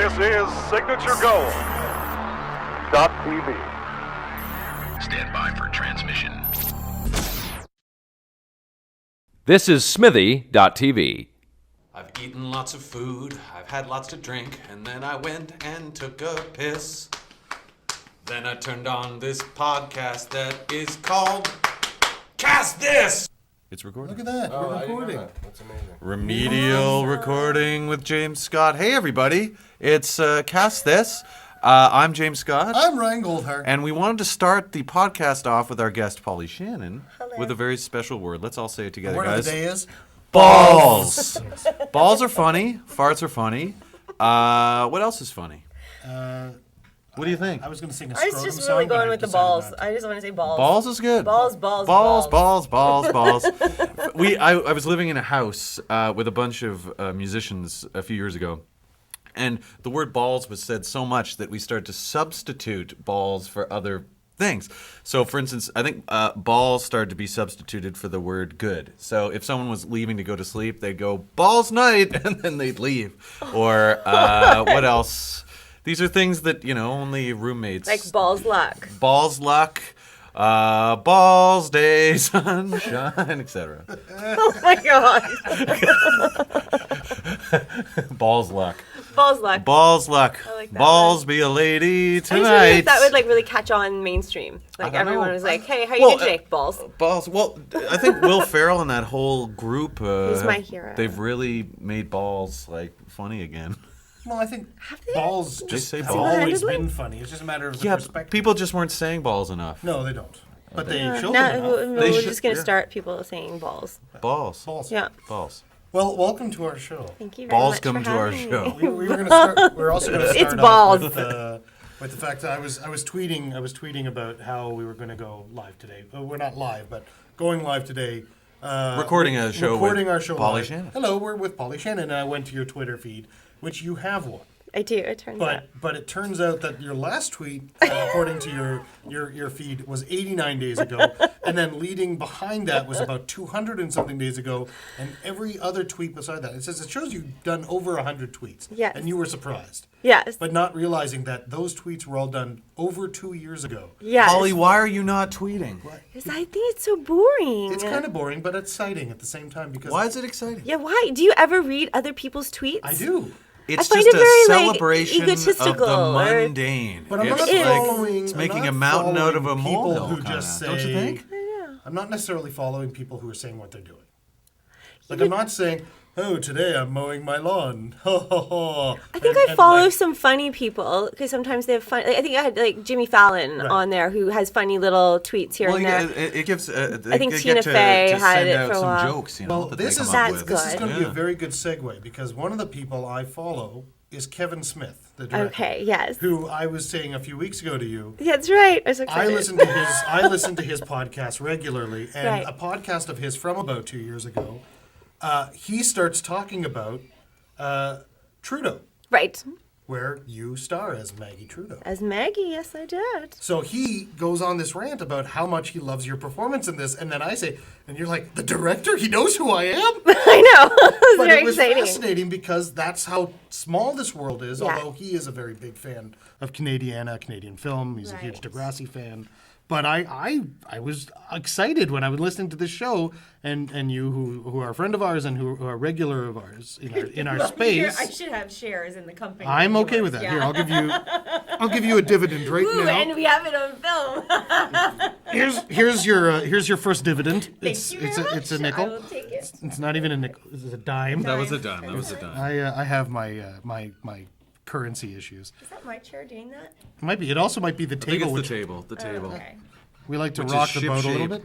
This is Signature Gold. .TV. Stand by for transmission. This is Smithy.tv. I've eaten lots of food, I've had lots to drink, and then I went and took a piss. Then I turned on this podcast that is called Cast This! It's recording. Look at that. We're recording. That's amazing. Remedial recording with James Scott. Hey everybody, it's Cast This. I'm James Scott. I'm Ryan Goldhart. And we wanted to start the podcast off with our guest, Polly Shannon, Hello. with a very special word. Let's all say it together, The word guys. of the day is Balls. Balls are funny. Farts are funny. What else is funny? What do you think? I was going to sing a I scrotum was just song, really but going I with the decided balls. not to. I just want to say balls. Balls is good. Balls. Balls. I was living in a house with a bunch of musicians a few years ago. And the word balls was said so much that we started to substitute balls for other things. So, for instance, I think balls started to be substituted for the word good. So if someone was leaving to go to sleep, they'd go, balls night, and then they'd leave. Or what else? These are things that, only roommates. Like balls luck. Balls luck, balls day, sunshine, etc. Oh my god. Balls luck. Balls luck. Balls luck. I like that Balls one. be a lady I just tonight. wonder if that would really catch on mainstream. Like don't everyone know. was like, "Hey, how you doing today?" Balls. Balls. Well, I think Will Ferrell and that whole group. He's my hero. They've really made balls funny again. Well, I think they? balls just say have balls. always Single-handedly? been funny. It's just a matter of the Yeah, perspective. people just weren't saying balls enough. No, they don't. But they show Now them enough. we're should- just gonna yeah. start people saying balls. Balls. Balls. Yeah. Balls. Well, welcome to our show. Thank you very Balls much come for to our having show. me. We were going to start. We're also going to start It's off balls. with the fact that I was tweeting about how we were going to go live today. We're not live, but going live today. Recording a show Recording with our show Polly live. Shannon. Hello, we're with Polly Shannon, and I went to your Twitter feed, which you have one. I do. It turns out. But it turns out that your last tweet, according to your feed, was 89 days ago, and then leading behind that was about 200 and something days ago, and every other tweet beside that. It shows you've done over 100 tweets. Yes. And you were surprised. Yes. But not realizing that those tweets were all done over 2 years ago. Yes. Polly, why are you not tweeting? Because I think it's so boring. It's kind of boring, but exciting at the same time because Why is it exciting? Yeah. Why? Do you ever read other people's tweets? I do. It's find just it a very, celebration of egotistical the or- mundane. But I'm not It's following. it's I'm making not a mountain out of a following people molehill, who kinda, just say, don't you think? I'm not necessarily following people who are saying what they're doing. Like, I'm not saying, oh, today I'm mowing my lawn. Ha ha ha. I think I follow some funny people because sometimes they have fun. I think I had Jimmy Fallon Right. on there who has funny little tweets here Well, and yeah, there. it gives. I they think get Tina to Fey had send it out for a some while. jokes, Well, that this they is come up That's with. this is good. going to be a Yeah. very good segue because one of the people I follow is Kevin Smith, the director. Okay, yes. Who I was saying a few weeks ago to you. Yeah, that's right. I was so I excited. listen to his podcast regularly, and Right. a podcast of his from about 2 years ago. He starts talking about Trudeau, Right. where you star as Maggie Trudeau. As Maggie, yes, I did. So he goes on this rant about how much he loves your performance in this, and then I say, and you're like, the director, he knows who I am. I know. It was But very it was exciting. fascinating because that's how small this world is. Yeah. Although he is a very big fan of Canadian film, he's a huge Right. Degrassi fan. But I was excited when I was listening to this show, and you who are a friend of ours and who are regular of ours in our space. I should have shares in the company. I'm of okay with yours, that. yeah. Here, I'll give you a dividend right Ooh, now. and we have it on film. Here's your first dividend. It's Thank you very it's a much. nickel. I will take it. It's not even a nickel. It's a dime. That was a dime. That was a dime. I have my currency issues. Is that my chair doing that? It might be. It also might be the I think table, it's which the table. The table. Okay. we like to Which is rock the boat a little ship-shape. bit.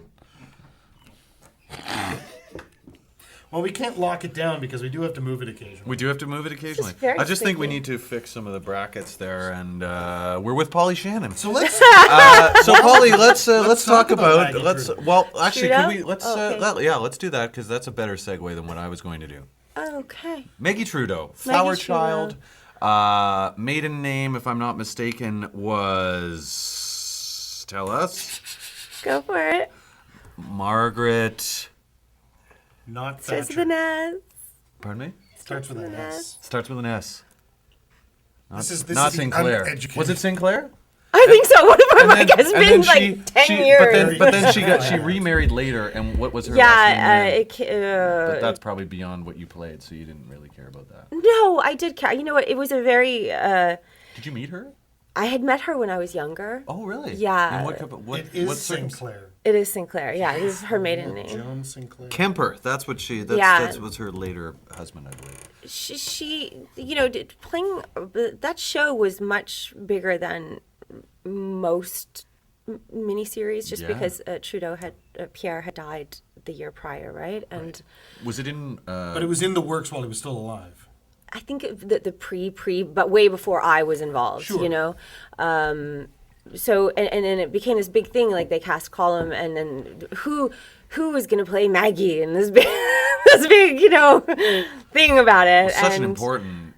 Well, we can't lock it down because we do have to move it occasionally. We do have to move it occasionally. very I just think we sticky. need to fix some of the brackets there, and we're with Polly Shannon. So let's. So Polly, let's talk talk about about Maggie Trudeau. well, actually, Trudeau? can we let's Okay. let's do that because that's a better segue than what I was going to do. Okay. Maggie Trudeau, flower Trudeau. child. Maiden name, if I'm not mistaken, was tell us Go for it. Margaret. Not Starts Thatcher. with an S. Pardon me. Starts with an S. Starts with an S. This is Not the Sinclair. uneducated. Was it Sinclair? I think so. One of my And mic has and been she- like 10 she- years. But then she remarried later, and what was her last Yeah, name? then? But that's probably beyond what you played, so you didn't really care about that. no, I did care. You know what? It was a very. Did you meet her? I had met her when I was younger. Oh, really? Yeah. And what It is what circum- Sinclair. It is Sinclair. Yeah, it is her maiden name. Joan Sinclair. Kemper. That's what she. Yeah. That was her later husband, I believe. She playing that show was much bigger than most miniseries, just Yeah. because Pierre had died the year prior, right? And Was it in? But it was in the works while he was still alive. I think the pre, but way before I was involved, Sure. you know. So and then it became this big thing. Like they cast Colum, and then who was going to play Maggie, and this big thing about it. Such an and important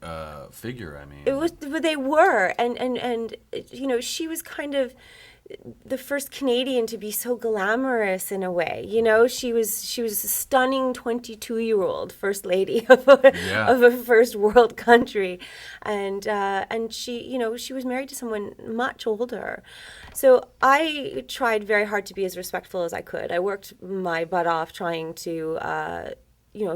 figure. I mean, it was, but they were, and she was kind of the first Canadian to be so glamorous in a way. You know, she was a stunning 22-year-old first lady of a first world country, and she she was married to someone much older. So I tried very hard to be as respectful as I could. I worked my butt off trying to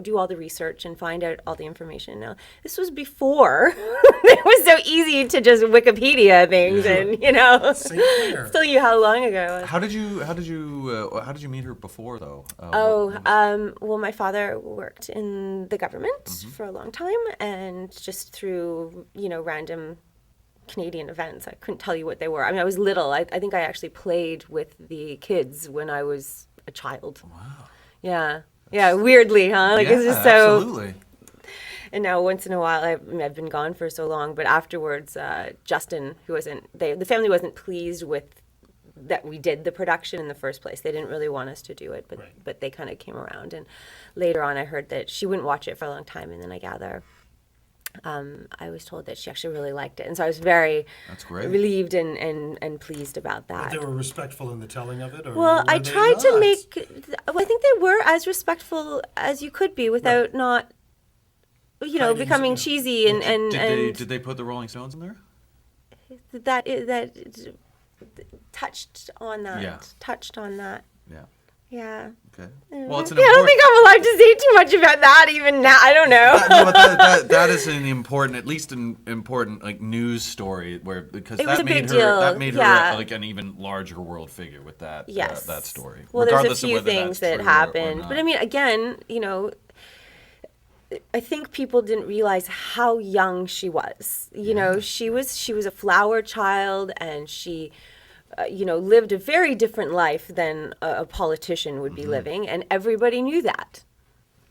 do all the research and find out all the information. Now, this was before it was so easy to just Wikipedia things, and Sinclair. tell you how long ago it was. how did you meet her before though? Well, my father worked in the government for a long time, and just through random Canadian events, I couldn't tell you what they were. I mean, I was little. I think I actually played with the kids when I was a child. Wow. Yeah. Yeah, weirdly, huh? Like it's just so. Absolutely. And now, once in a while, I've been gone for so long, but afterwards, Justin, who the family wasn't pleased with that we did the production in the first place. They didn't really want us to do it, but they kind of came around. And later on, I heard that she wouldn't watch it for a long time, and then I gather. I was told that she actually really liked it, and so I was very relieved and pleased about that. But they were respectful in the telling of it? Or Well, were I they tried to not? I think they were as respectful as you could be without not, Hiding becoming some- cheesy and Did they put the Rolling Stones in there? that touched on that. Yeah. Touched on that. Yeah. Yeah. Okay. Well, it's an I don't think I'm allowed to say too much about that even now. I don't know. No, but that is an important, at least an important like news story because It was that a made big her deal, that made yeah. her like an even larger world figure with that Yes. that story. Well, regardless there's a of few whether things that's that true or happened, not. but I mean, again, I think people didn't realize how young she was. She was a flower child, and she, lived a very different life than a politician would be living, and everybody knew that.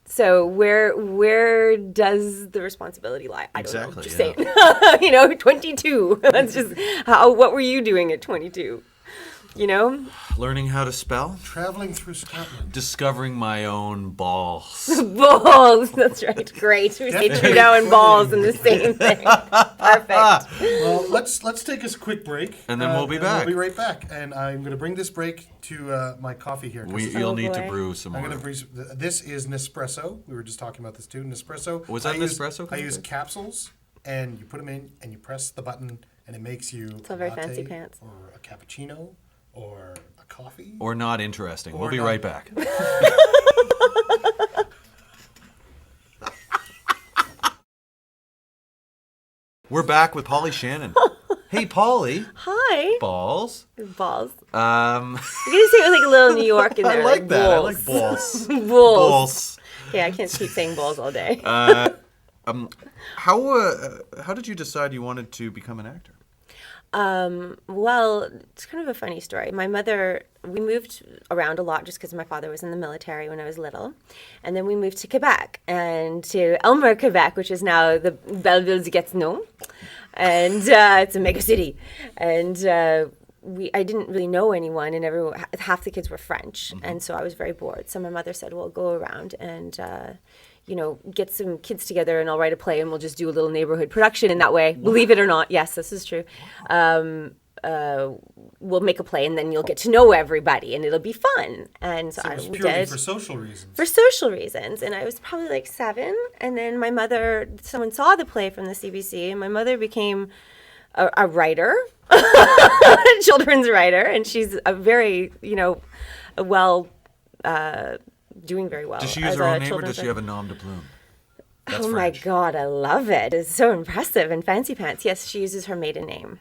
So where does the responsibility lie? I don't know. Exactly, Just yeah. saying. 22. That's just what were you doing at 22? Learning how to spell, Traveling through Scotland. discovering my own balls. Balls. That's right. Great. We say Trudeau and balls in the same thing. Perfect. Well, let's take a quick break. And then we'll be back. We'll be right back. And I'm going to bring this break to my coffee here. 'cause You'll need to boy. brew some I'm more. going to brew. This is Nespresso. We were just talking about this too. Nespresso. Was that Nespresso I use coffee? capsules, and you put them in, and you press the button, and it makes you all very latte fancy pants. or a cappuccino or a coffee. Or not interesting. We'll Or be not. right back. We're back with Polly Shannon. Hey, Polly. Hi. Balls. Balls. Um, You're going to say it with like a little New York in I there. like that. I Balls. like balls. Balls. Balls. Yeah, I can't keep saying balls all day. How did you decide you wanted to become an actor? Well, it's kind of a funny story. My mother, we moved around a lot just because my father was in the military when I was little. And then we moved to Quebec, and to Elmer, Quebec, which is now the Belleville-Gatineau. And it's a mega city. And I didn't really know anyone, and half the kids were French. And so I was very bored. So my mother said, well, go around and get some kids together, and I'll write a play, and we'll just do a little neighborhood production in that way. Believe it or not, yes, this is true. we'll make a play, and then you'll get to know everybody, and it'll be fun. And so So it was we purely did for social reasons. for social reasons. And I was probably like 7, and then my mother, someone saw the play from the CBC, and my mother became a writer, a children's writer, and she's a very, doing very well. Does she use as her a own name, or children's does she have a writer. nom de plume? That's Oh French. my God, I love it. It's so impressive and fancy pants. Yes, she uses her maiden name.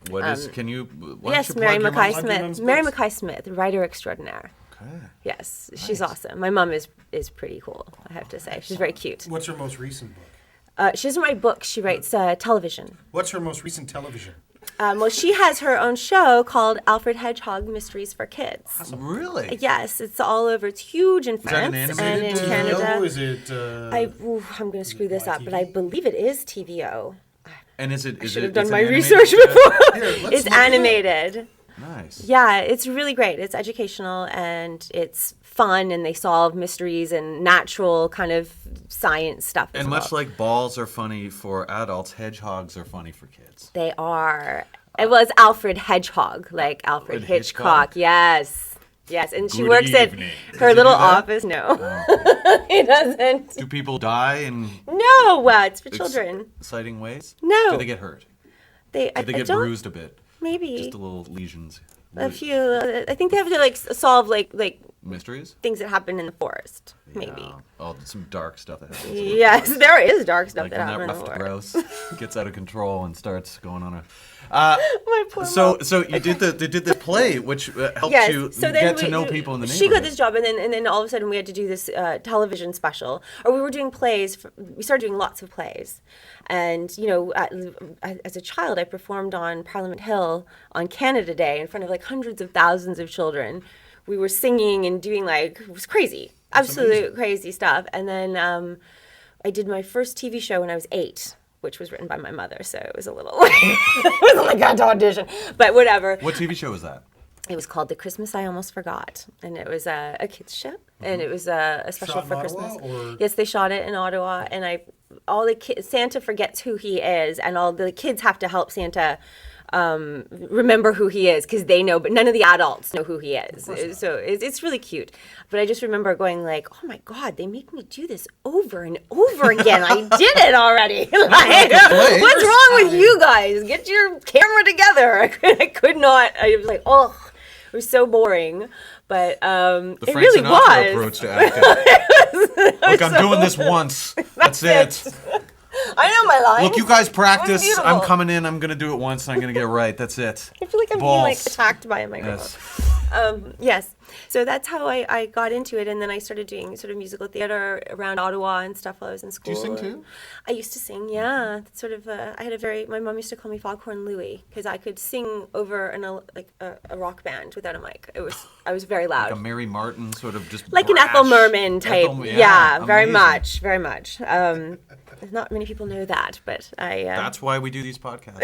What is? Can you? Why Yes, don't you Mary plug your Mackay mom's- Plug your mom's Smith. Mary books. Mackay Smith, writer extraordinaire. Okay. Yes, she's awesome. My mom is pretty cool, I have to say. She's very cute. What's her most recent book? She doesn't write books. She writes television. What's her most recent television? Well, she has her own show called Alfred Hedgehog Mysteries for Kids. Really? Yes, it's all over. It's huge in that an France and animated in TV? Canada. Is it? I'm going to screw this up, but I believe it is TVO. And is it? Should have it's done an my animated research show? before. Here, let's It's look it up. animated. Nice. Yeah, it's really great. It's educational and it's fun, and they solve mysteries and natural kind of science stuff. as And much well. like balls are funny for adults, hedgehogs are funny for kids. They are. It was Alfred Hedgehog, like Alfred Alfred Hitchcock. Hitchcock. Yes. Yes. And she Good works evening. at Does her he little do that? office. No, he doesn't. Do people die in No, it's for children. exciting ways? No. Do they get hurt? They, Do they get don't, bruised a bit? Maybe. Just a little lesions. A few. I think they have to like solve like Mysteries? things that happen in the forest. Maybe. Yeah. Oh, some dark stuff that happens. Yes, there is dark stuff Like that when happens that in the ruffed forest. grouse gets out of control and starts going on a. My poor So mom. you did the play, which helped Yes. you So then get to know people in the She got neighborhood. this job, and then all of a sudden we had to do this television special, or we were doing plays. We started doing lots of plays, and as a child, I performed on Parliament Hill on Canada Day in front of like hundreds of thousands of children. We were singing and doing it was crazy, absolute crazy stuff. And then I did my first TV show when I was 8. Which was written by my mother, so it was a little, it wasn't like I had to audition, but whatever. What TV show was that? It was called The Christmas I Almost Forgot, and it was a kids show, and it was a special Shot in for Ottawa, Christmas. or- Yes, they shot it in Ottawa, and all the kids, Santa forgets who he is, and all the kids have to help Santa remember who he is, because they know, but none of the adults know who he is. So it's really cute. But I just remember going like, oh my God, they make me do this over and over again. I did it already. Like, what's wrong with you guys? Get your camera together. I could not. I was like, oh, it was so boring. But The it Frank really Sinatra was. approach to acting. Look, I'm doing this once. That's it. I know my lines. Look, you guys practice. beautiful. I'm coming in. I'm gonna do it once. And I'm gonna get it right. That's it. I feel like I'm being like attacked by a microphone. Yes. Yes. So that's how I got into it, and then I started doing sort of musical theater around Ottawa and stuff while I was in school. you sing too? I used to sing, yeah. Sort of. I had my mom used to call me Foghorn Louie because I could sing over a rock band without a mic. I was very loud. Like a Mary Martin sort of just Like an brash Ethel Merman type. Ethel- Yeah, very amazing. very much. Not many people know that, but I. That's why we do these podcasts.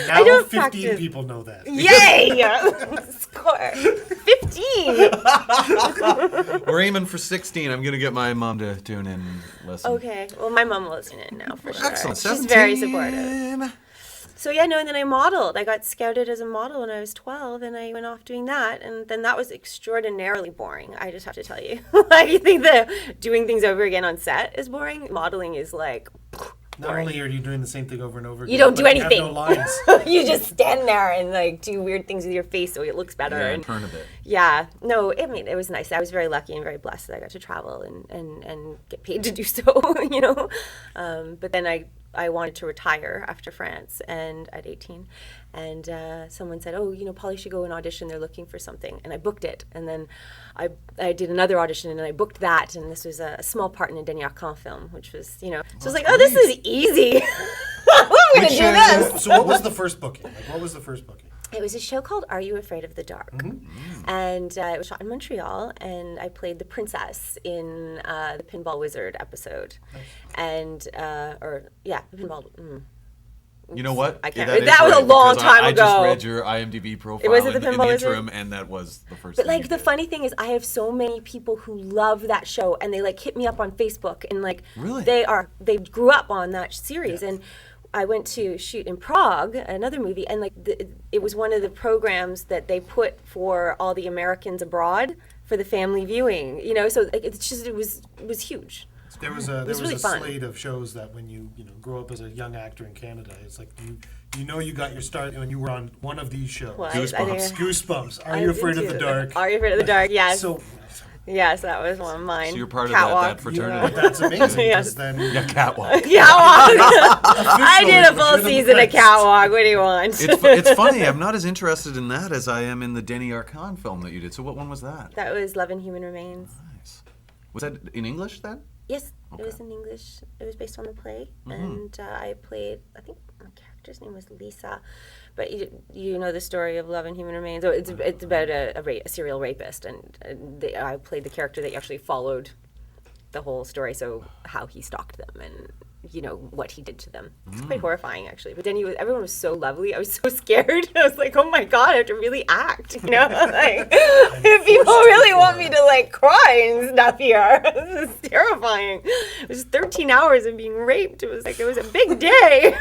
Now don't 15 practice. people know that. Yay! Score. 15. We're aiming for 16. I'm gonna get my mom to tune in and listen. Okay. Well, my mom will listen in now for sure. Excellent. She's very 17. supportive. So yeah, no, and then I modeled. I got scouted as a model when I was 12, and I went off doing that, and then that was extraordinarily boring. I just have to tell you. Like, you think that doing things over again on set is boring? Modeling is like, Not only are you doing the same thing over and over again, you don't do but you have anything. no lines. You just stand there and like do weird things with your face so it looks better. Yeah, and turn a bit. yeah, no, I mean, it was nice. I was very lucky and very blessed that I got to travel and get paid to do so, But then I wanted to retire after France and at 18. And someone said, oh, Polly should go and audition. They're looking for something. And I booked it. And then I did another audition and I booked that. And this was a small part in a Denis Arcand film, which was, So I was like, oh, this is easy. I'm going to do this. So what was the first booking? What was the first booking? It was a show called Are You Afraid of the Dark? And it was shot in Montreal, and I played the princess in the Pinball Wizard episode. And, the Pinball... You know what? I can't- is that was a right, long because time I ago. just read your IMDb profile Was it the in the Pinball Wizard? interim, and that was the first But thing you like the did. funny thing is, I have so many people who love that show, and they like hit me up on Facebook, and like Really? they grew up on that series, and I went to shoot in Prague, another movie, and like it was one of the programs that they put for all the Americans abroad for the family viewing. You know, so like, it was huge. There was a really fun. slate of shows that when you grow up as a young actor in Canada, it's like you got your start when you were on one of these shows. Well, Goosebumps. Are You Afraid of the Dark? Are You Afraid of the Dark? Yes. So Yes, that was one of mine. So you're part Catwalk. of that fraternity. that's amazing. Yes. 'Cause then Yeah, catwalk. Catwalk. I did a full legitimate season of rights. Catwalk. What do you want? It's funny. I'm not as interested in that as I am in the Denny Arcand film that you did. So what one was that? That was Love and Human Remains. Nice. Was that in English then? Yes, Okay. it was in English. It was based on the play, and I played. I think my character's name was Lisa, but you know the story of Love and Human Remains. Oh, it's about a serial rapist, and I played the character that actually followed the whole story. So how he stalked them and what he did to them. It's quite horrifying actually. But then everyone was so lovely. I was so scared. I was like, oh my god, I have to really act. Like if people really want me to like cry and stuff here, this is terrifying. It was 13 hours of being raped. It was a big day.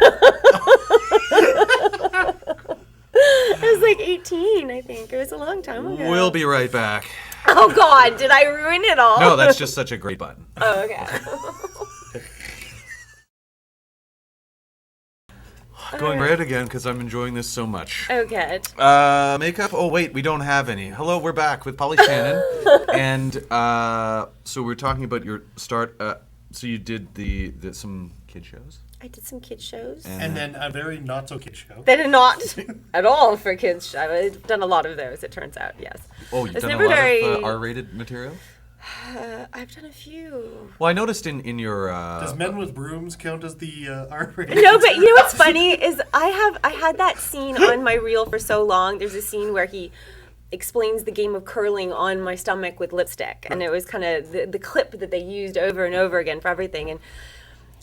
I was like 18, I think. It was a long time ago. We'll be right back. Oh god, did I ruin it all? No, that's just such a great button. Oh, okay. Going red again because I'm enjoying this so much. Oh, good. Makeup? Oh, wait, we don't have any. Hello, we're back with Polly Shannon. And so we're talking about your start. So you did some kid shows? I did some kid shows. and then a very not so kid show. That are not at all for kids. I've done a lot of those, it turns out, yes. Oh, you've It's done a never lot very- of R-rated material? I've done a few. Well, I noticed in your... Does Men with Brooms count as the R-rated? No, but you know what's funny is I had that scene on my reel for so long. There's a scene where he explains the game of curling on my stomach with lipstick, and it was kind of the clip that they used over and over again for everything.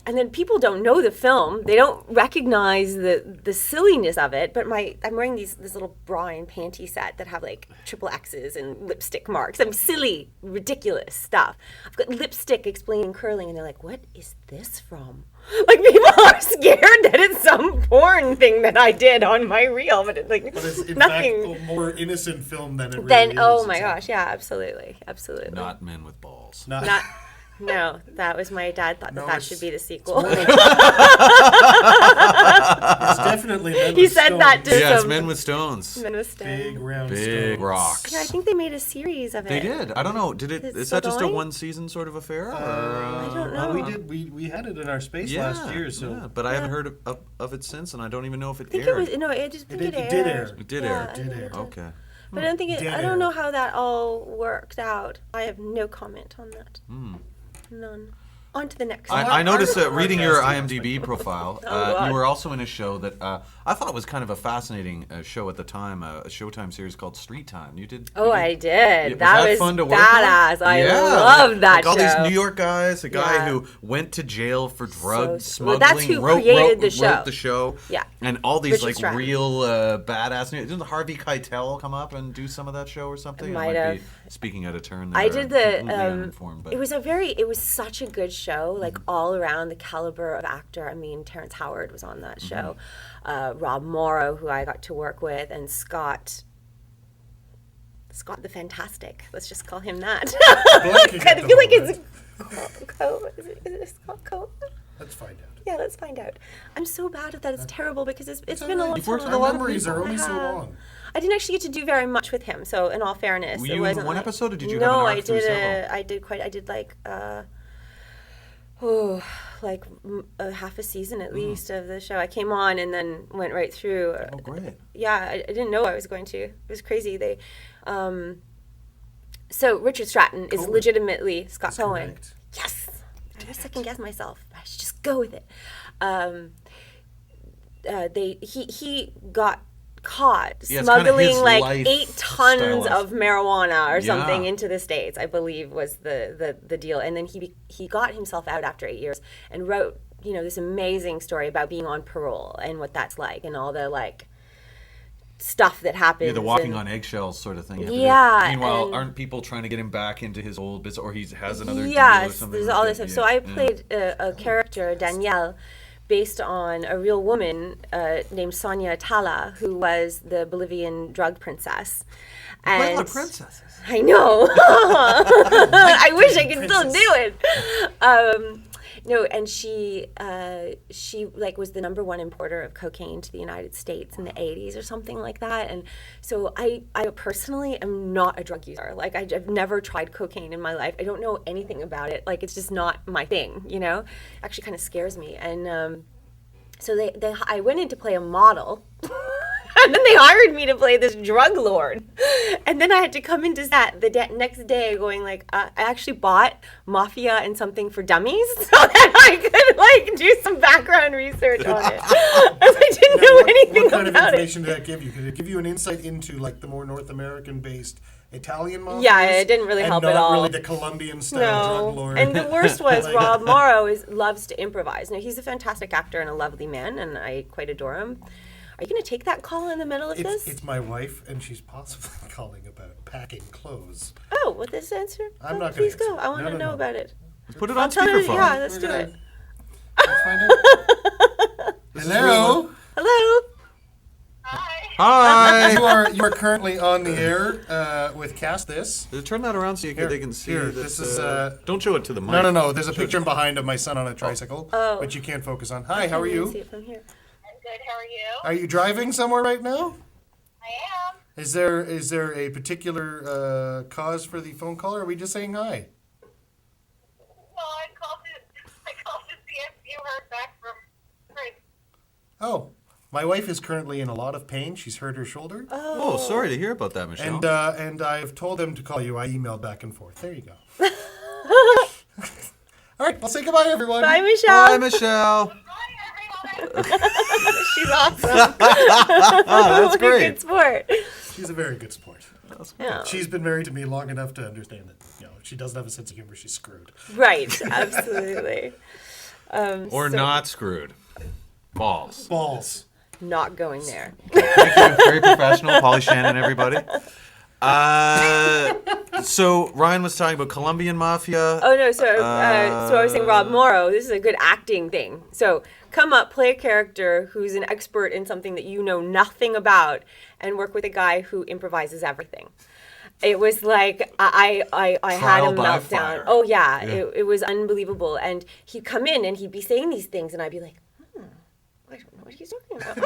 And then people don't know the film. They don't recognize the silliness of it. But I'm wearing this little bra and panty set that have like triple X's and lipstick marks. I'm silly, ridiculous stuff. I've got lipstick explaining curling, and they're like, "What is this from?" Like people are scared that it's some porn thing that I did on my reel, but it's like But it's in nothing. fact a more innocent film than it really Then is. oh my It's gosh, yeah, absolutely. Not Men with Balls. Not, No, that was my dad thought No, that it's- should be the sequel. it's definitely Men He with said Stones. that to Yeah, it's some Men with Stones. Men with Stones. Big round Big stones. rocks. Yeah, I think they made a series of it. They did. I don't know. Did it? Is it Is still that just a going? one-season sort of affair? I don't know. We did. We had it in our space last year, so yeah, but I haven't heard of it since, and I don't even know if it I think aired. it was no. I just think It it, did aired. air. It did Yeah, air. I Did think air. it did. Okay. But I don't think Did I don't air. know how that all worked out. I have no comment on that. None. On to the next. one. I noticed Our reading your broadcasting IMDb profile, God. you were also in a show that I thought was kind of a fascinating show at the time, a Showtime series called Street Time. You did? Oh, you I did? did. Was that was fun to work badass. on? I Yeah, loved that like all show. these New York guys, a guy Yeah. who went to jail for drug Well, smuggling. that's who wrote created the show. Wrote the show. Yeah. And all these Richard like Stratton. real badass. Didn't Harvey Keitel come up and do some of that show or something? Might be have. speaking out of turn. I there, did the. completely uninformed, but It was such a good show. Like all around the caliber of actor. I mean, Terrence Howard was on that show. Rob Morrow, who I got to work with, and Scott the Fantastic. Let's just call him that. Blanking at I the feel like moment. is it Scott Coe? Let's find out. Yeah, let's find out. I'm so bad at that. It's terrible because it's been a long You've worked time. with a lot of memories are I only so have. long. I didn't actually get to do very much with him. So, in all fairness, Were it you in wasn't one like, episode, or did you have No, an arc I through did. several? I did like half a season at least of the show. I came on and then went right through. Oh, great. Yeah, I didn't know I was going to. It was crazy. So Richard Stratton is legitimately Scott Cohen. correct. Yes, I second guess myself. I should just go with it. He got caught Yeah, it's kinda smuggling his like life 8 tons style of marijuana or something Yeah. into the States, I believe was the deal. And then he got himself out after 8 years and wrote, this amazing story about being on parole and what that's like and all the like stuff that happens. Yeah, the walking and- on eggshells sort of thing. you have to do. Yeah, Meanwhile, and- aren't people trying to get him back into his old business, or he has another deal or Yes, something? there's like all that? this stuff. Yeah, So I yeah. played a character, Danielle, based on a real woman named Sonia Tala, who was the Bolivian drug princess. And princesses. I know. I wish I could still do it. No, and she like was the #1 importer of cocaine to the United States in the 80s or something like that. And so I personally am not a drug user. Like I've never tried cocaine in my life. I don't know anything about it. Like it's just not my thing, you know? Actually kind of scares me. And so I went in to play a model. And then they hired me to play this drug lord. And then I had to come into that the next day going like, I actually bought Mafia and Something for Dummies so that I could like do some background research on it. As I didn't know anything What kind of about information it. did that give you? Did it give you an insight into like the more North American based Italian mafias? Yeah, it didn't really and help not at all. really the Colombian style drug No. lord. And the worst was Rob Morrow loves to improvise. Now he's a fantastic actor and a lovely man and I quite adore him. Are you going to take that call in the middle of this? It's my wife, and she's possibly calling about packing clothes. Oh, with this answer? I'm not gonna Please go. answer. I want to No, know no. about it. Let's put it I'll on tell her. speakerphone. Yeah, let's We're do gonna- it. Let's find out. Hello. Hello. Hi. You are currently on the air with Cast This. Turn that around so they can see. Here, this is, don't show it to the mic. No. There's a picture behind of my son on a tricycle, which you can't focus on. Hi, how are See you? it from here. I'm good. How are you? Are you driving somewhere right now? I am. Is there a particular cause for the phone call, or are we just saying hi? Well, I called to see if you heard back from Chris. Oh, my wife is currently in a lot of pain. She's hurt her shoulder, Oh, sorry to hear about that, Michelle. and I've told them to call you. I emailed back and forth. There you go. All right, I'll say goodbye, everyone. Bye, Michelle. Hi, Michelle. Bye, everyone. She's awesome. That's What a great. good sport. She's a very good sport. Yeah. She's been married to me long enough to understand that, if she doesn't have a sense of humor, she's screwed. Right. Absolutely. Or not screwed. Balls. Balls. Not going there. Thank you. Very professional. Polly Shannon, everybody. So Ryan was talking about Colombian mafia. Oh no. So I was saying Rob Morrow. This is a good acting thing. So come up, play a character who's an expert in something that you know nothing about, and work with a guy who improvises everything. It was like I had Trial a by meltdown. fire. Oh yeah, it was unbelievable. And he'd come in and he'd be saying these things, and I'd be like, I don't know what he's talking about.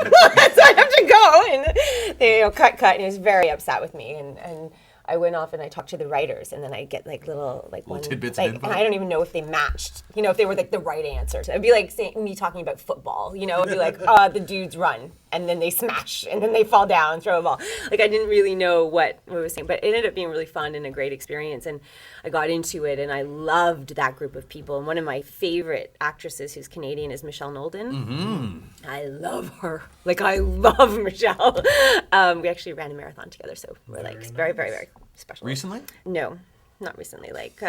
So I have to go and they cut, and he was very upset with me. And I went off and I talked to the writers, and then I get like little tidbits like, of info? and I don't even know if they matched. If they were like the right answer. So it'd be like me talking about football. It'd be like the dudes run and then they smash and then they fall down and throw a ball. Like I didn't really know what I was saying, but it ended up being really fun and a great experience. And I got into it and I loved that group of people. And one of my favorite actresses who's Canadian is Michelle Nolden. Mm-hmm. I love her. Like I love Michelle. We actually ran a marathon together, so we're like very, very, very special. Recently? No, not recently. Like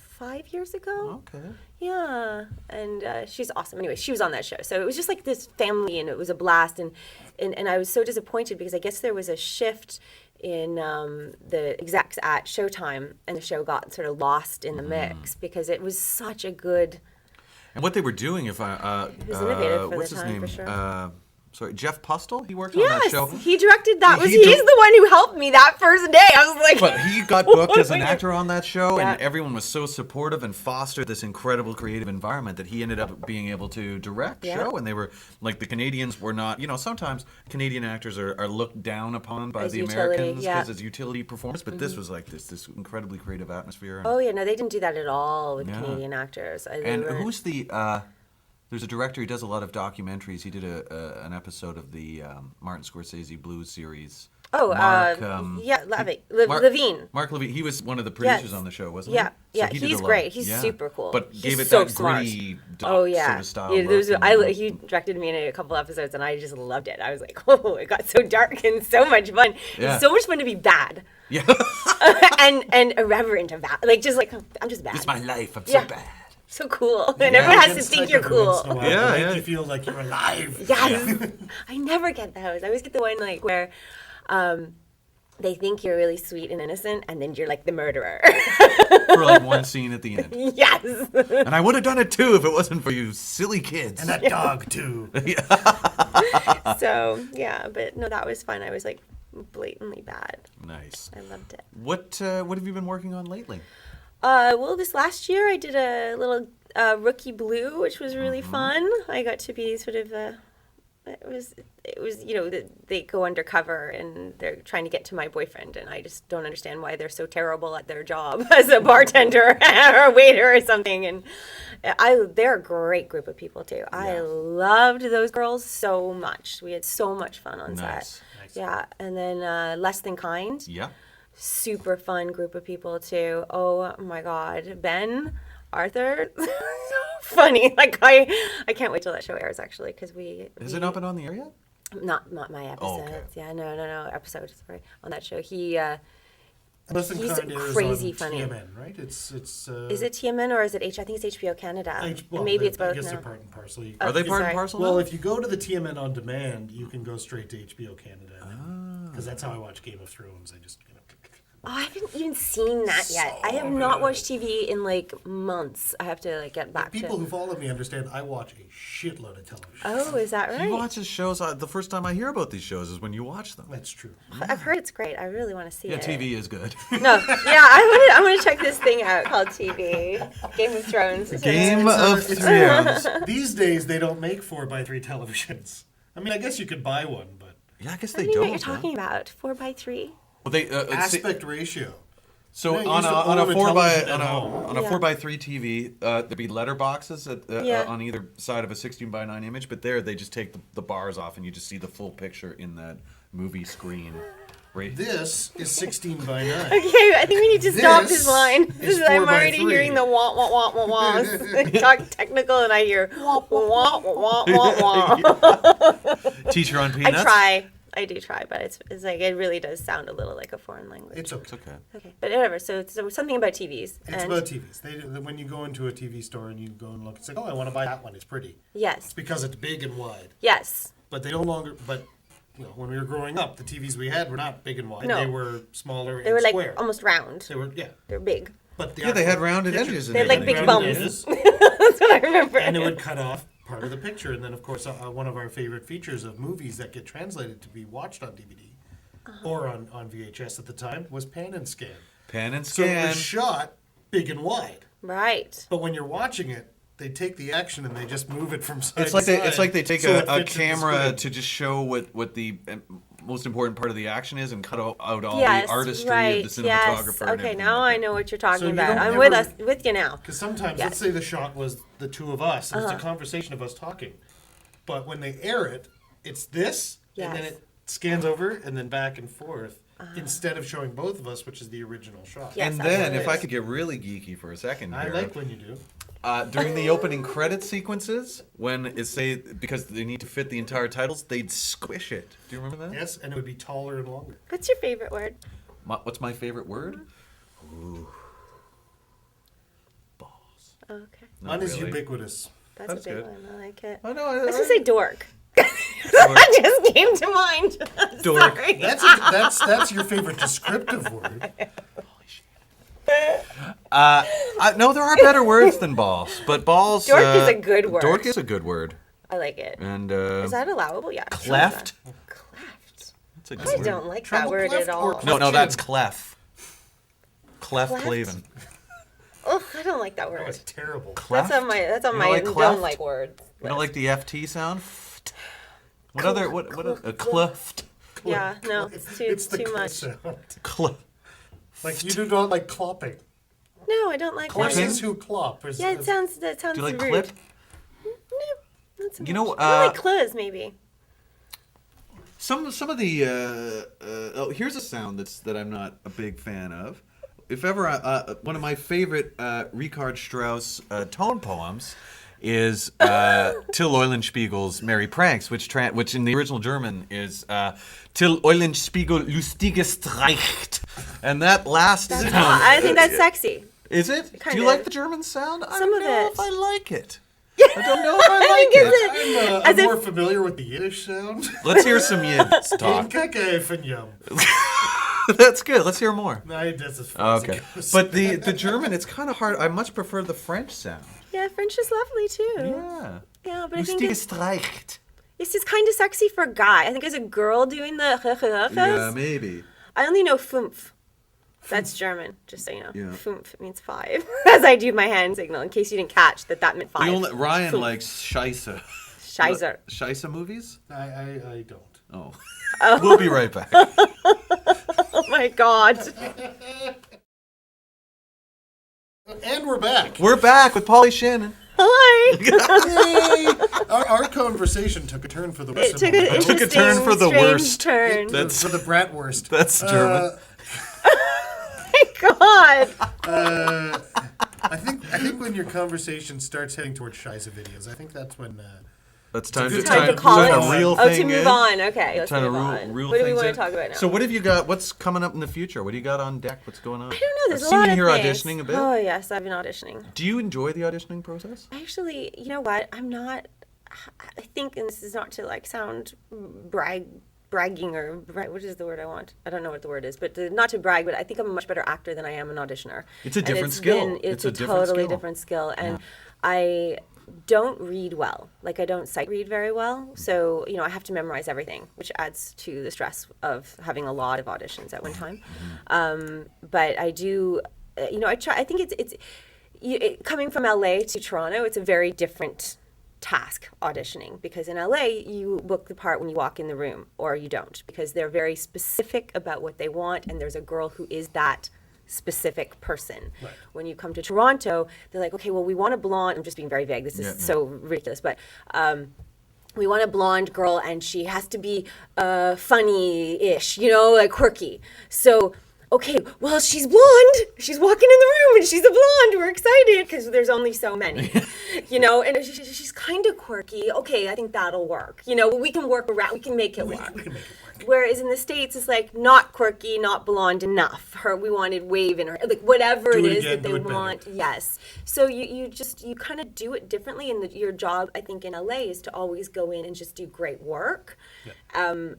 5 years ago. Okay. Yeah, and she's awesome. Anyway, she was on that show, so it was just like this family, and it was a blast. And I was so disappointed because I guess there was a shift in the execs at Showtime, and the show got sort of lost in the mix because it was such a good. And what they were doing, if I It was innovative for what's the his time, name? for sure. Sorry, Jeff Pustel. He worked on that Yes, show. he directed that. He He's the one who helped me that first day. I was like, But he got booked as an Wait. actor on that show, and Yeah. everyone was so supportive and fostered this incredible creative environment that he ended up being able to direct the Yeah. show. And they were like, the Canadians were not, sometimes Canadian actors are looked down upon by As the utility, Americans yeah. because it's utility performance. But this was like this incredibly creative atmosphere. And, oh yeah, no, they didn't do that at all with Yeah. Canadian actors. and who's the? There's a director who does a lot of documentaries. He did an episode of the Martin Scorsese Blues series. Oh, Mark, Levine. Mark Levine. He was one of the producers Yes. on the show, wasn't Yeah, he? yeah, he did he's a lot. great. He's Yeah. super cool. But He's gave it so that smart. gritty doc Oh yeah, sort of style. yeah. There's, look and- he directed me in a couple episodes, and I just loved it. I was like, oh, it got so dark and so much fun. Yeah. It's so much fun to be bad Yeah. and irreverent of that. Like just like I'm just bad. It's my life. I'm Yeah. so bad. So cool, and everyone has to Gets think stuck you're every once cool. in a while Yeah, to yeah. make you feel like you're alive. Yes. I never get those. I always get the one like where they think you're really sweet and innocent, and then you're like the murderer. For like one scene at the end. Yes. And I would have done it too if it wasn't for you silly kids. And that dog too. So yeah, but no, that was fun. I was like blatantly bad. Nice. I loved it. What have you been working on lately? Well, this last year I did a little Rookie Blue, which was really fun. I got to be sort of it was they go undercover and they're trying to get to my boyfriend, and I just don't understand why they're so terrible at their job as a bartender or a waiter or something. And they're a great group of people too. I loved those girls so much. We had so much fun on set. Yeah, and then Less Than Kind. Yeah. Super fun group of people too. Oh my God, Ben, Arthur, so funny. Like I can't wait till that show airs actually, because Has it not been on the air yet? Not my episodes. Oh, okay. Yeah, no episode. Sorry, on that show he Less Than he's Kind airs crazy on funny. TMN, right? It's is it TMN or is it H? I think it's HBO Canada. well, Maybe it's I both guess now. they're part and parcel. Are they part and sorry. parcel? Well, now? if you go to the TMN on demand, you can go straight to HBO Canada. Ah. Because that's how I watch Game of Thrones. I just Oh, I haven't even seen that yet. I have not watched TV in like months. I have to like get back people to. who follow me understand I watch a shitload of television. Oh, is that right? He watches shows. The first time I hear about these shows is when you watch them. That's true. I've heard it's great. I really want to see Yeah, it. TV is good. No, yeah, I want to check this thing out called TV, Game of Thrones. Game of it's- Thrones. These days, they don't make 4x3 televisions. I mean, I guess you could buy one, but Yeah, I guess I they don't know don't. what you're talking about. 4x3. Well, they aspect ratio. so Yeah, you on used to a own a 4 by television on at a home. on a Yeah. 4x3 TV, there'd be letter boxes Yeah. on either side of a 16:9 image, but there they just take the bars off and you just see the full picture in that movie screen. Right. This is 16:9. Okay, I think we need to stop this This line. is I'm 4x3. already hearing the wah wah wah wah wah. Talk technical, and I hear wah wah wah wah wah. Teacher on Peanuts. I do try, but it's like it really does sound a little like a foreign language. It's okay. It's okay. Okay, but whatever. So it's something about TVs. It's about TVs. When you go into a TV store and you go and look, it's like, oh, I want to buy that one. It's pretty. Yes. It's because it's big and wide. Yes. But they no longer. But when we were growing up, the TVs we had were not big and wide. No. They were smaller They were and like square. almost round. They were They're big. But the Yeah, they had actual rounded picture- edges. They had like big rounded bums. edges, That's what I remember. and it would cut off part of the picture. And then, of course, one of our favorite features of movies that get translated to be watched on DVD or on VHS at the time was pan and scan. Pan and So it scan. was shot big and wide. Right. But when you're watching it, they take the action and they just move it from side It's to like side. it's like they take so it a fits in the camera screen. to just show what the most important part of the action is and cut out all Yes. the artistry Right. of the Yes. cinematographer. and Okay. everything Now like I that. know what you're So talking you about. don't I'm ever- with you now. Because sometimes, Yeah. let's say the shot was the two of us, and Uh-huh. it's a conversation of us talking. But when they air it, it's this, and then Yes. it scans over and then back and forth, instead of showing both of us, which is the original shot. Yes, And that's then, what it if I is. could get really geeky for a second I here, like when you do. during the opening credit sequences, when it say because they need to fit the entire titles, they'd squish it. Do you remember that? Yes, and it would be taller and longer. What's your favorite word? What's my favorite word? Ooh. Balls. Okay. Not Mine is really. ubiquitous. That's That's a big good. one. I like it. I know. I was gonna say dork. That just came to mind. Dork. Sorry. That's your favorite descriptive word. No, there are better words than balls, but balls. Dork is a good word. Dork is a good word, I like it. and Is that allowable? Yeah. cleft. Cleft. That's a good I word. don't like that Treble word cleft at or all. No, that's clef. Clef Cleft? Clavin. Oh, I don't like that That word. was terrible. Cleft? That's on my You don't don't like cleft? like words. You don't like the FT sound? What other? What? A cleft? Yeah, no, it's the too cl much. sound. Clef. Like you do not like clopping. No, I don't like that. Clipping? Horses who clop. Yeah, it sounds Do you like rude. clip? No, not so You know, much. I like clues maybe. Some of the here's a sound that I'm not a big fan of. If ever one of my favorite Richard Strauss tone poems is Till Eulenspiegel's Merry Pranks, which in the original German is Till Eulenspiegel lustiges Reicht, and that last sound. I think that's sexy. Is it? Do Kind you of. like the German sound? I Some don't of know it. if I like it. I don't know if I like it. I'm As if- more familiar with the Yiddish sound. Let's hear some Yids talk. Keke van Yum. That's good. Let's hear more. No, that's as far Okay. as it goes. But the German, it's kind of hard. I much prefer the French sound. Yeah, French is lovely too. Yeah. Yeah, but I think Lustige it's just kind of sexy for a guy. I think as a girl doing the Yeah, maybe. I only know fünf. That's German, just so you know. Yeah. Fünf means 5, as I do my hand signal, in case you didn't catch that meant 5. Ryan Fünf. likes Scheisse. Scheiße. Scheisse movies? I don't. Oh. We'll be right back. Oh my God. And we're back. We're back with Polly Shannon. Hi. Yay! Our conversation took a turn for the worse. It took an It took a interesting, turn for the strange worst. turn. That's for the bratwurst. that's German. God. I think when your conversation starts heading towards Scheisse videos, I think that's when. That's time good to time to call time it. to reel Oh, thing to move in. on. Okay, let's Time to move on. reel What do we things want in. to talk about now? So what have you got? What's coming up in the future? What do you got on deck? What's going on? I don't know. There's I've a seen lot you of here things. auditioning a bit. Oh yes, I've been auditioning. Do you enjoy the auditioning process? Actually, you know what? I'm not. I think, and this is not to like sound bragging or what is the word I want? I don't know what the word is, but not to brag. But I think I'm a much better actor than I am an auditioner. It's a And different skill. It's It's a a different totally skill. different skill, and I don't read well. Like I don't sight read very well, so I have to memorize everything, which adds to the stress of having a lot of auditions at one time. But I do, I try. I think it's coming from LA to Toronto. It's a very different task auditioning, because in LA you book the part when you walk in the room, or you don't, because they're very specific about what they want, and there's a girl who is that specific person. Right. When you come to Toronto, they're like, okay, well, we want a blonde. I'm just being very vague. This is so ridiculous, but we want a blonde girl, and she has to be funny-ish, like quirky. So, okay, well, she's blonde. She's walking in the room, and she's a blonde. We're excited because there's only so many, and she's kind of quirky. Okay, I think that'll work. We can work around. We can make it work. We can make it work. Whereas in the States, it's like not quirky, not blonde enough. We wanted wave in her, like whatever Do it it is again, that do they it better. want. Yes. So you kind of do it differently. And your job, I think, in LA is to always go in and just do great work, so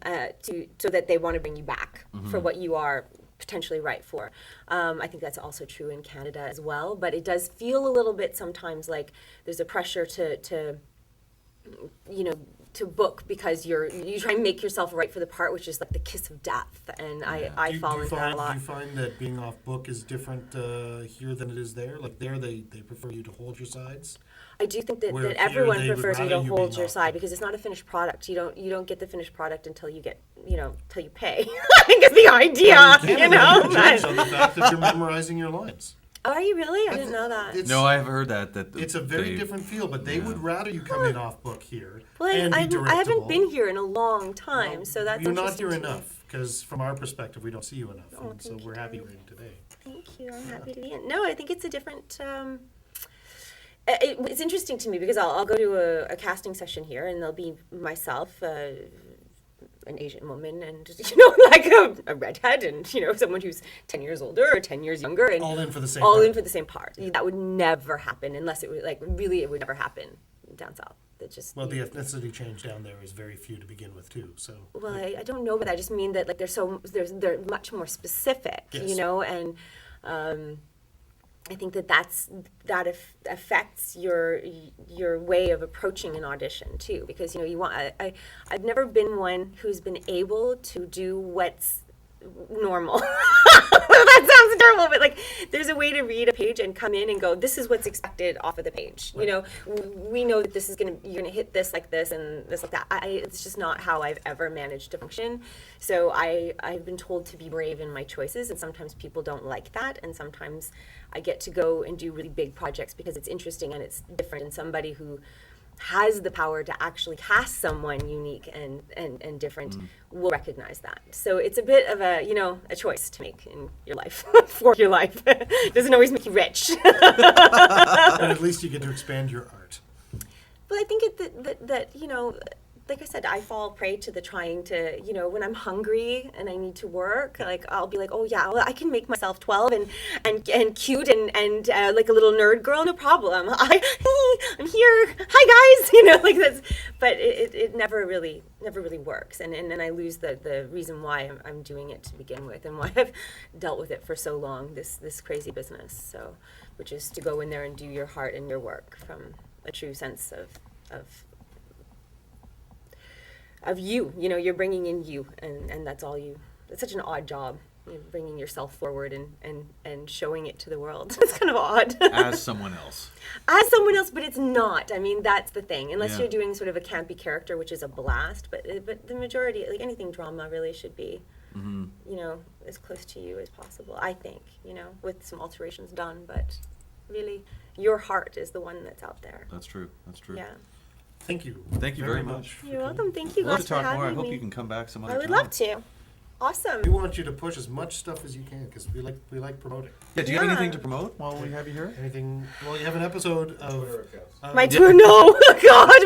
that they want to bring you back for what you are potentially right for. I think that's also true in Canada as well. But it does feel a little bit sometimes like there's a pressure to book, because you try and make yourself right for the part, which is like the kiss of death, and I fall into that a lot. Do you find that being off book is different here than it is there? Like there, they prefer you to hold your sides. I do think that, Where that here everyone they would prefers you rather to you hold be your not. side, because it's not a finished product. You don't get the finished product until you get till you pay. I think is the idea. Canada, But- on the fact that you're memorizing your lines. Are you really? I didn't know that. It's, No, I have heard that. It's a very different feel, but they would rather you come in off book here Well, and be directable. I haven't been here in a long time, so that's You're not interesting here to me. enough, because from our perspective, we don't see you enough, and so thank we're you. happy you're in today. Thank you. I'm happy to be in. No, I think it's a different. It's interesting to me because I'll go to a casting session here, and there'll be myself, an Asian woman, and like a redhead, and someone who's 10 years older or 10 years younger, and All in for the same all part. in for the same part. That would never happen unless it was like really, it would never happen down south. It just Well, the ethnicity change down there is very few to begin with, too. So Well, I don't know, but I just mean that like they're much more specific, Yes. and I think that affects your way of approaching an audition too, because I've never been one who's been able to do what's normal. That sounds terrible, but like there's a way to read a page and come in and go, this is what's expected off of the page. We know that you're gonna hit this like this and this like that. It's just not how I've ever managed to function. So I've been told to be brave in my choices, and sometimes people don't like that, and sometimes I get to go and do really big projects because it's interesting and it's different, and somebody who has the power to actually cast someone unique and different will recognize that. So it's a bit of a choice to make in your life, for your life. Doesn't always make you rich. but at least you get to expand your art. But I think that like I said, I fall prey to the trying to, when I'm hungry and I need to work, like I'll be like, oh yeah, well, I can make myself 12 and cute and like a little nerd girl, no problem. I'm here. Hi guys, like that's. But it never really works, and then I lose the reason why I'm doing it to begin with, and why I've dealt with it for so long. This crazy business, so which is to go in there and do your heart and your work from a true sense of you, you're bringing in you, and that's all you. It's such an odd job, bringing yourself forward and showing it to the world. It's kind of odd. As someone else. As someone else, but it's not. I mean, that's the thing. Unless Yeah. you're doing sort of a campy character, which is a blast, but the majority, like anything drama, really should be, as close to you as possible. I think, with some alterations done, but really, your heart is the one that's out there. That's true. That's true. Yeah. Thank you. Thank you very much. You're welcome. Thank you We'll have guys to for talk more. I having hope me. you can come back some other I would time. love to. Awesome. We want you to push as much stuff as you can because we like promoting. Yeah, do you have Yeah. anything to promote while we have you here? Anything? Well, you have an episode of. My tour, no, God,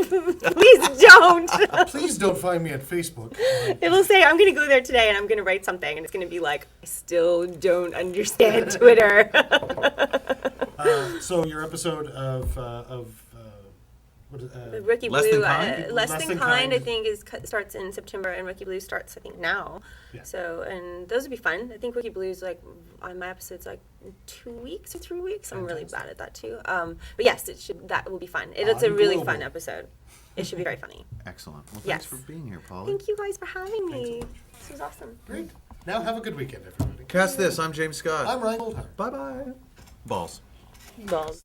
please don't. Please don't find me at Facebook. It'll say, I'm going to go there today and I'm going to write something, and it's going to be like, I still don't understand Twitter. So your episode of what is, Rookie Less Blue, Than Kind? Less Less Than Than Kind, I Kind. think, starts in September, and Rookie Blue starts, I think, now. Yeah. So, and those would be fun. I think Rookie Blue is like, on my episode's like 2 weeks or 3 weeks. I'm really bad at that too. But yes, that will be fun. It's a On really Global. fun episode. It should be very funny. Excellent. Well, Yes. thanks for being here, Polly. Thank you guys for having me. This was awesome. Great. Now have a good weekend, everybody. Cast this. I'm James Scott. I'm Ryan Goldheim. Bye-bye. Balls. Balls.